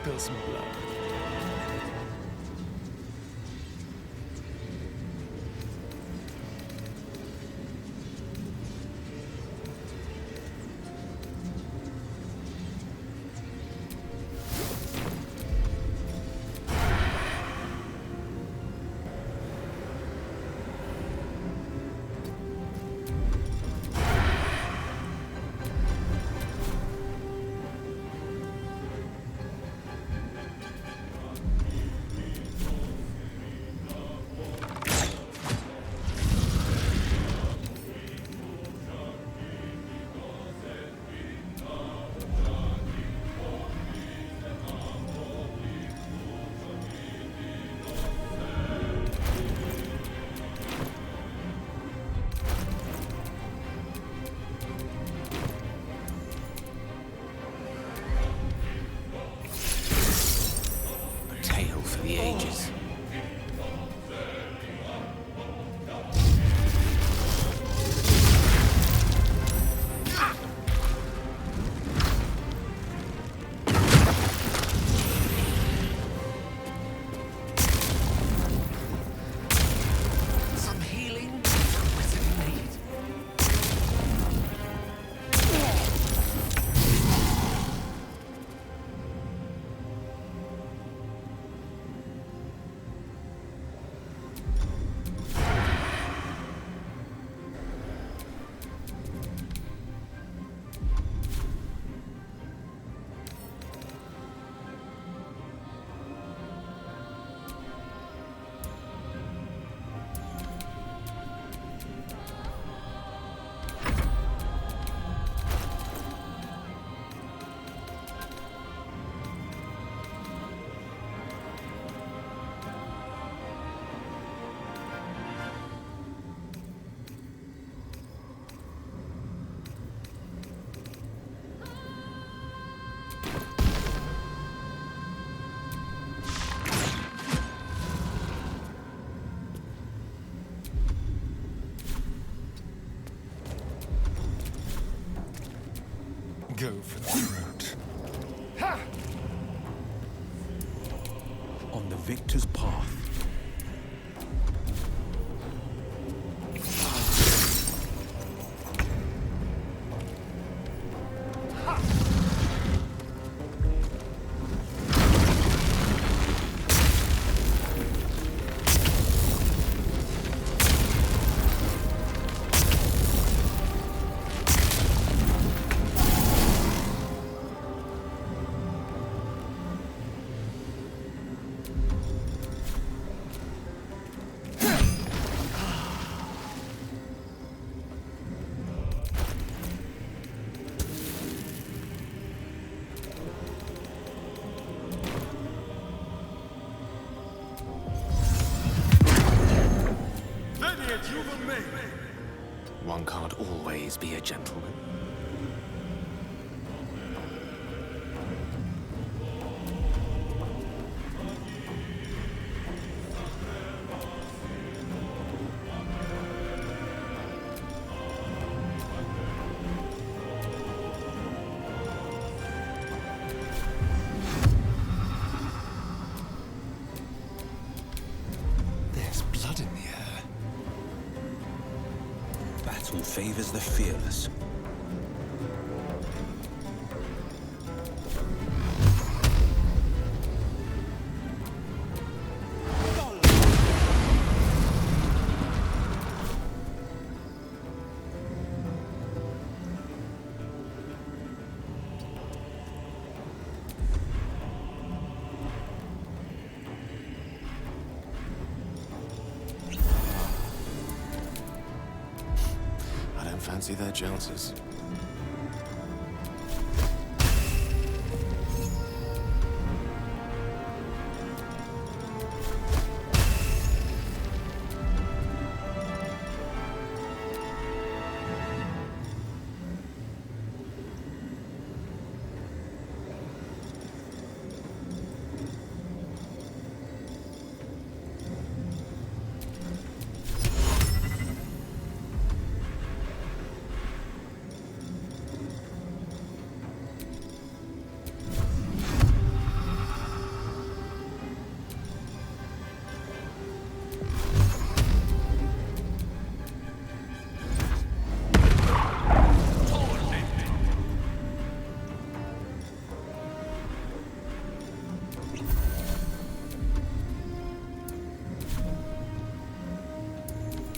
spill some blood. The ages. Some healing? What's it need? Go for the throat. Ha! On the victor's path. One can't always be a gentleman. There's blood in the air. Battle favors the fearless. Fancy their chances.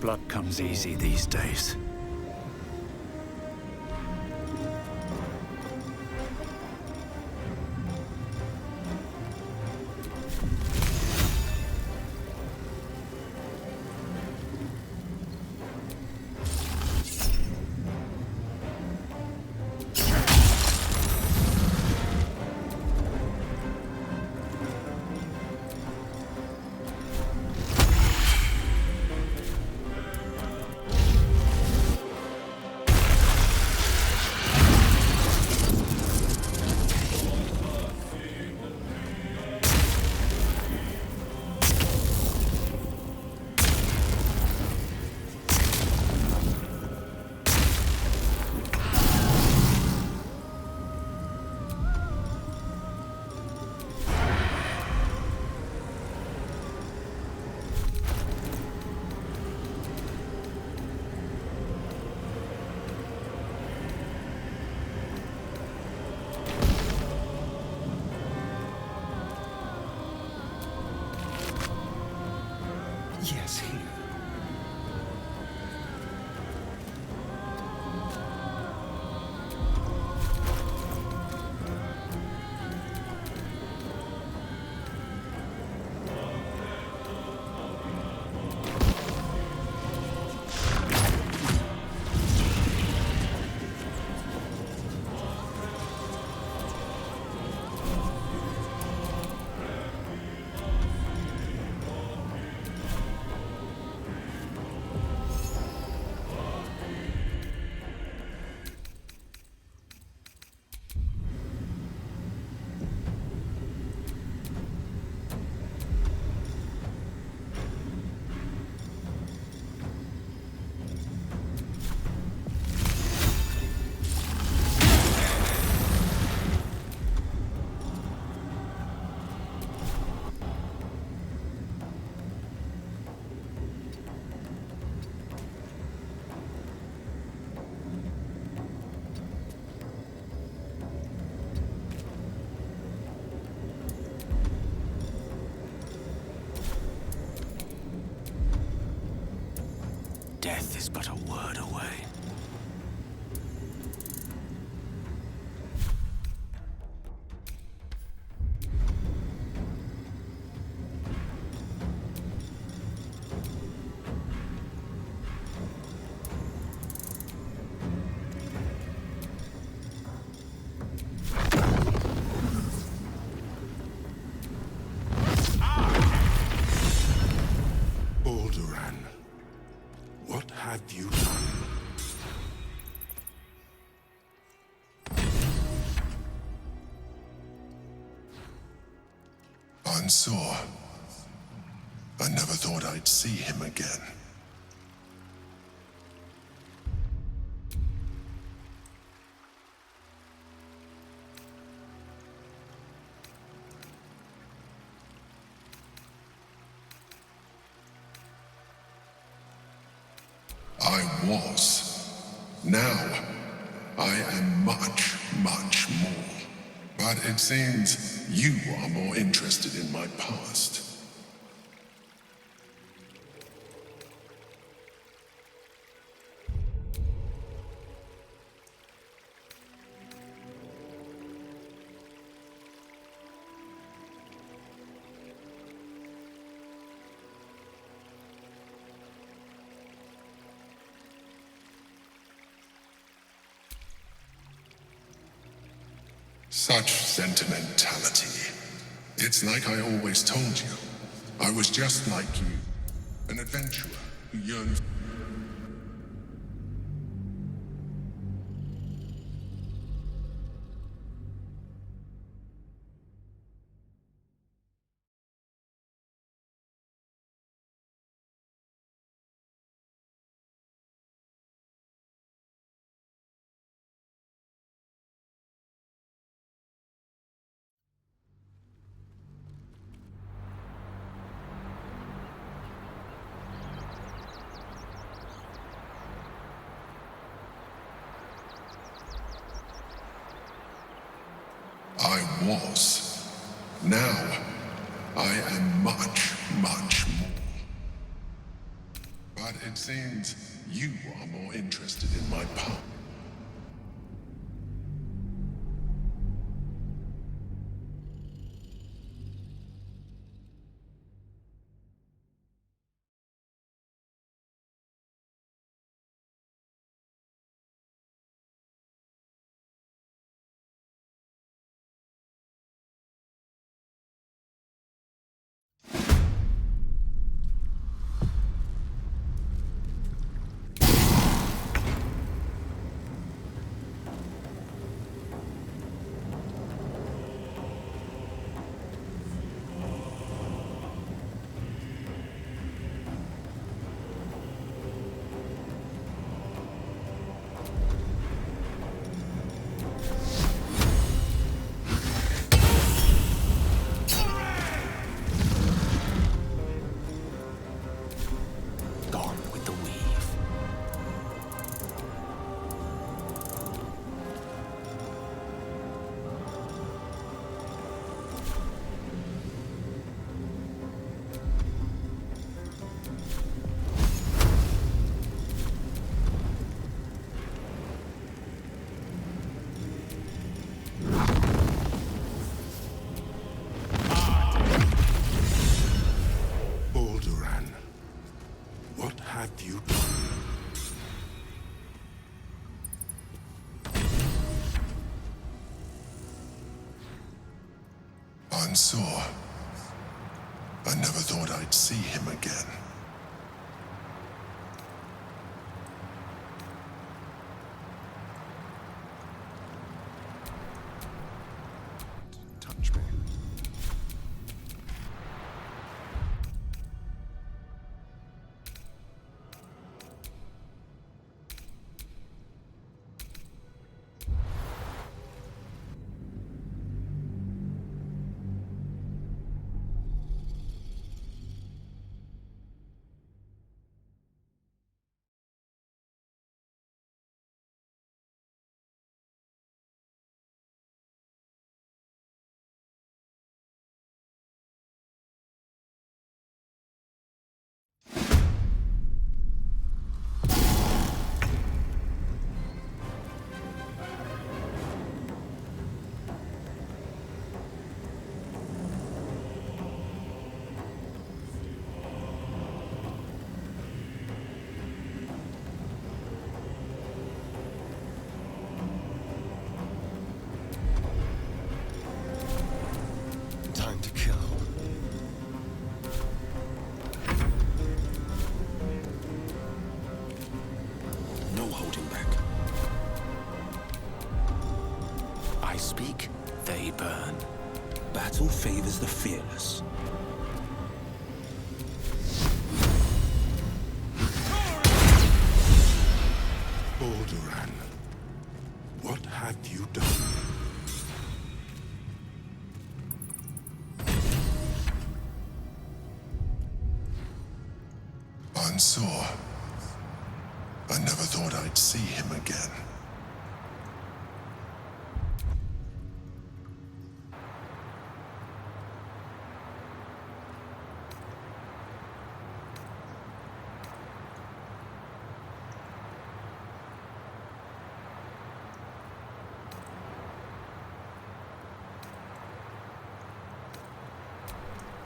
Blood comes easy these days. Yes, here. Death is but a word away. Baldur, what have you done? Ansur. I never thought I'd see him again. I was. Now, I am much, much more. But it seems you are more interested in my past. Such sentimentality. It's like I always told you. I was just like you. An adventurer who yearned. I was. Now, I am much, much more. But it seems you are more interested in my power. Gone with the weave. Balduran, what have you done? Ansur. I never thought I'd see him again. Touch me. Time to kill. No holding back. I speak, they burn. Battle favors the fearless. Balduran, what have you done? Ansur. I never thought I'd see him again.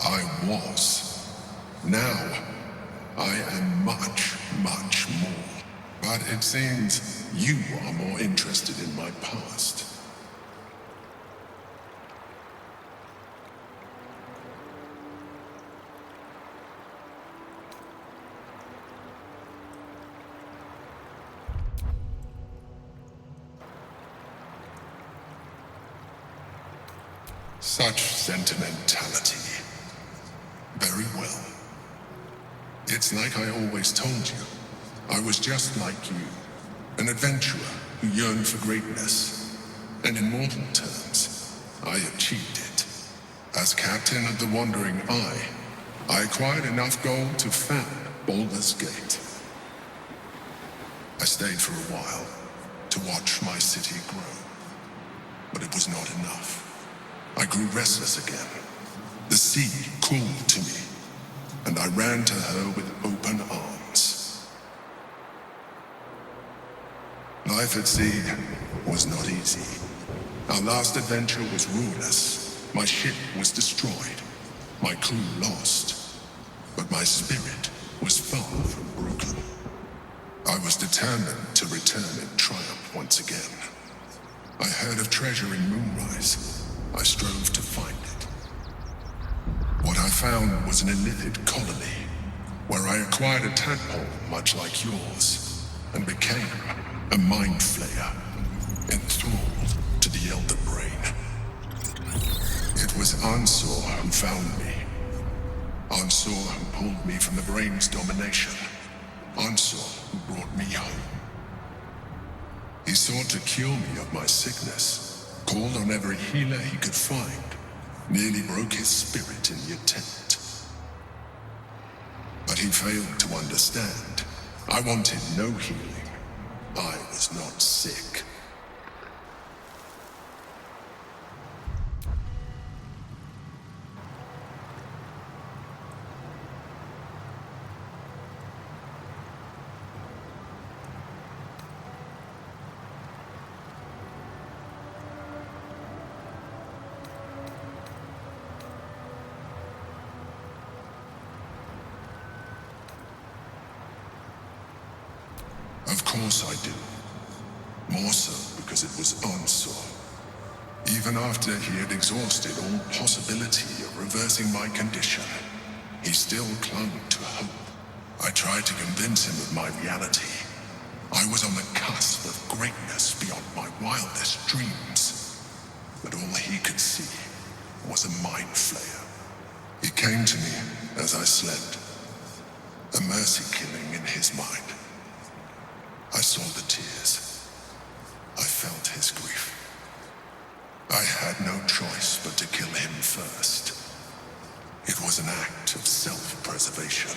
I was. Now, I am much, much more. But it seems you are more interested in my past. Such sentimentality. Very well. It's like I always told you. I was just like you, an adventurer who yearned for greatness. And in mortal terms, I achieved it. As captain of the Wandering Eye, I acquired enough gold to found Baldur's Gate. I stayed for a while to watch my city grow, but it was not enough. I grew restless again. The sea called to me, and I ran to her with open arms. Life at sea was not easy. Our last adventure was ruinous. My ship was destroyed. My crew lost. But my spirit was far from broken. I was determined to return in triumph once again. I heard of treasure in Moonrise. I strove to find it. What I found was an illithid colony, where I acquired a tadpole much like yours, and became a mind flayer, enthralled to the Elder Brain. It was Ansur who found me. Ansur who pulled me from the Brain's domination. Ansur who brought me home. He sought to cure me of my sickness, called on every healer he could find, nearly broke his spirit in the attempt. But he failed to understand. I wanted no healing. I was not sick. Of course I do. More so because it was Ansur. Even after he had exhausted all possibility of reversing my condition, he still clung to hope. I tried to convince him of my reality. I was on the cusp of greatness beyond my wildest dreams. But all he could see was a mind flayer. He came to me as I slept, a mercy killing in his mind. I saw the tears. I felt his grief. I had no choice but to kill him first. It was an act of self-preservation.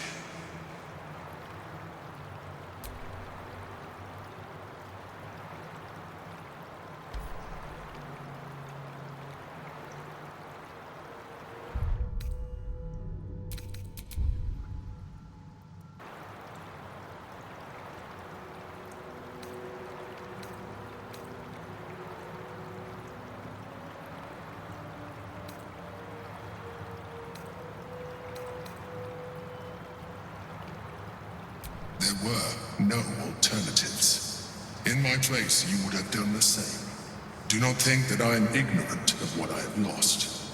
There were no alternatives. In my place, you would have done the same. Do not think that I am ignorant of what I have lost.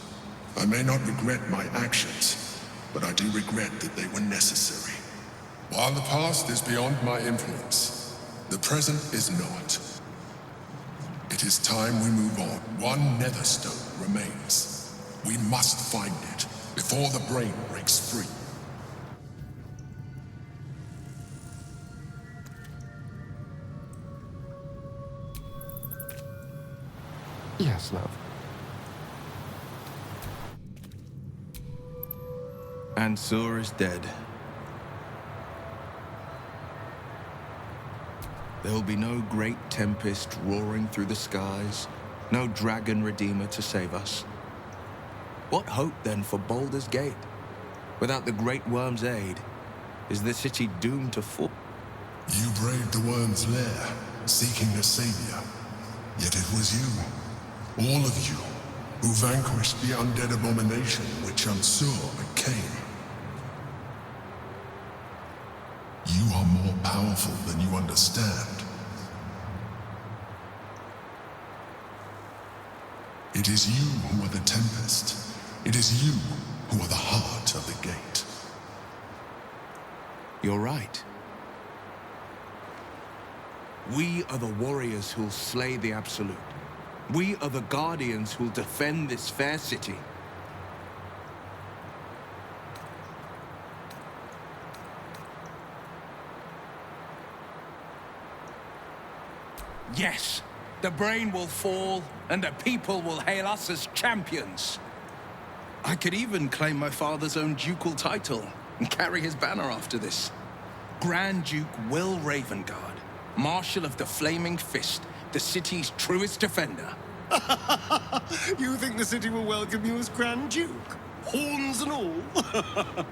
I may not regret my actions, but I do regret that they were necessary. While the past is beyond my influence, the present is not. It is time we move on. One Netherstone remains. We must find it before the brain breaks free. Yes, love. Ansur is dead. There will be no great tempest roaring through the skies, no dragon redeemer to save us. What hope then for Baldur's Gate? Without the Great Worm's aid, is the city doomed to fall? You braved the worm's lair, seeking a savior. Yet it was you, all of you, who vanquished the undead abomination which Ansur became. You are more powerful than you understand. It is you who are the Tempest. It is you who are the heart of the gate. You're right. We are the warriors who'll slay the Absolute. We are the guardians who'll defend this fair city. Yes, the brain will fall, and the people will hail us as champions. I could even claim my father's own ducal title and carry his banner after this. Grand Duke Will Ravengard, Marshal of the Flaming Fist, the city's truest defender. You think the city will welcome you as Grand Duke? Horns and all?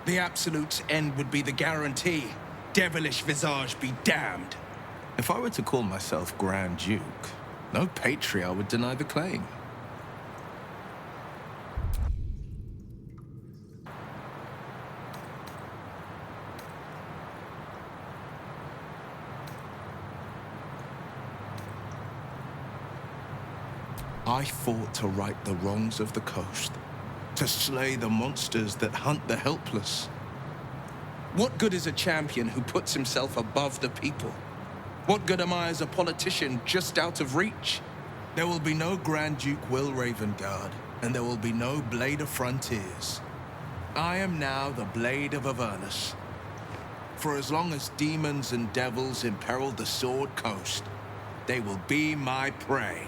The Absolute's end would be the guarantee. Devilish visage be damned. If I were to call myself Grand Duke, no patriarch would deny the claim. I fought to right the wrongs of the coast, to slay the monsters that hunt the helpless. What good is a champion who puts himself above the people? What good am I as a politician just out of reach? There will be no Grand Duke Will Ravengard, and there will be no Blade of Frontiers. I am now the Blade of Avernus. For as long as demons and devils imperil the Sword Coast, they will be my prey.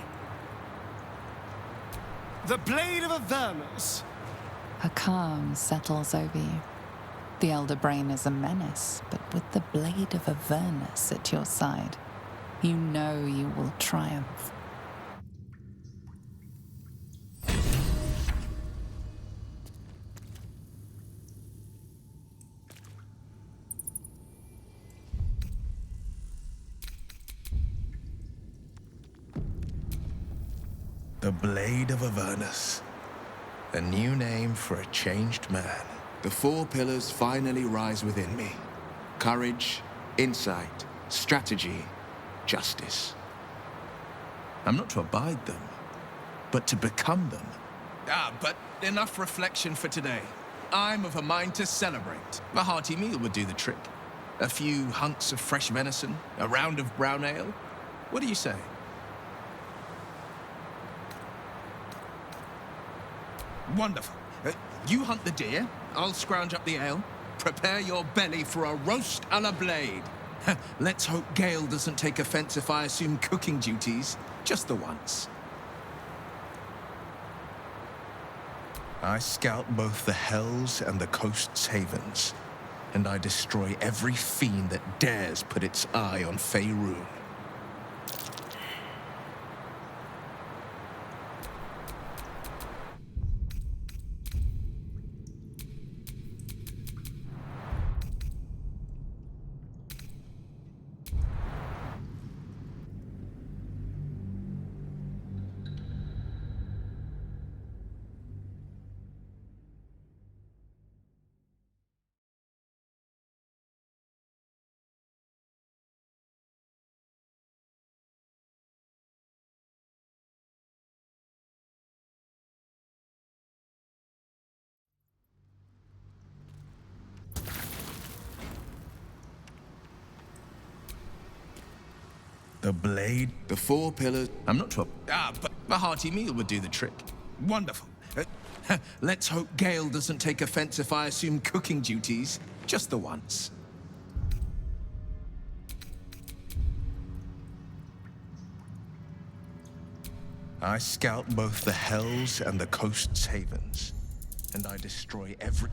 The Blade of Avernus. A calm settles over you. The Elder Brain is a menace, but with the Blade of Avernus at your side, you know you will triumph. The Blade of Avernus. A new name for a changed man. The four pillars finally rise within me. Courage, insight, strategy, justice. I'm not to abide them, but to become them. But enough reflection for today. I'm of a mind to celebrate. A hearty meal would do the trick. A few hunks of fresh venison, a round of brown ale. What do you say? Wonderful. You hunt the deer, I'll scrounge up the ale. Prepare your belly for a roast a la Blade. Let's hope Gale doesn't take offense if I assume cooking duties, just the once. I scout both the hells and the coast's havens, and I destroy every fiend that dares put its eye on Faerun. The blade, the four pillars. I'm not sure. But a hearty meal would do the trick. Wonderful. Let's hope Gale doesn't take offense if I assume cooking duties, just the once. I scout both the hells and the coast's havens, and I destroy every...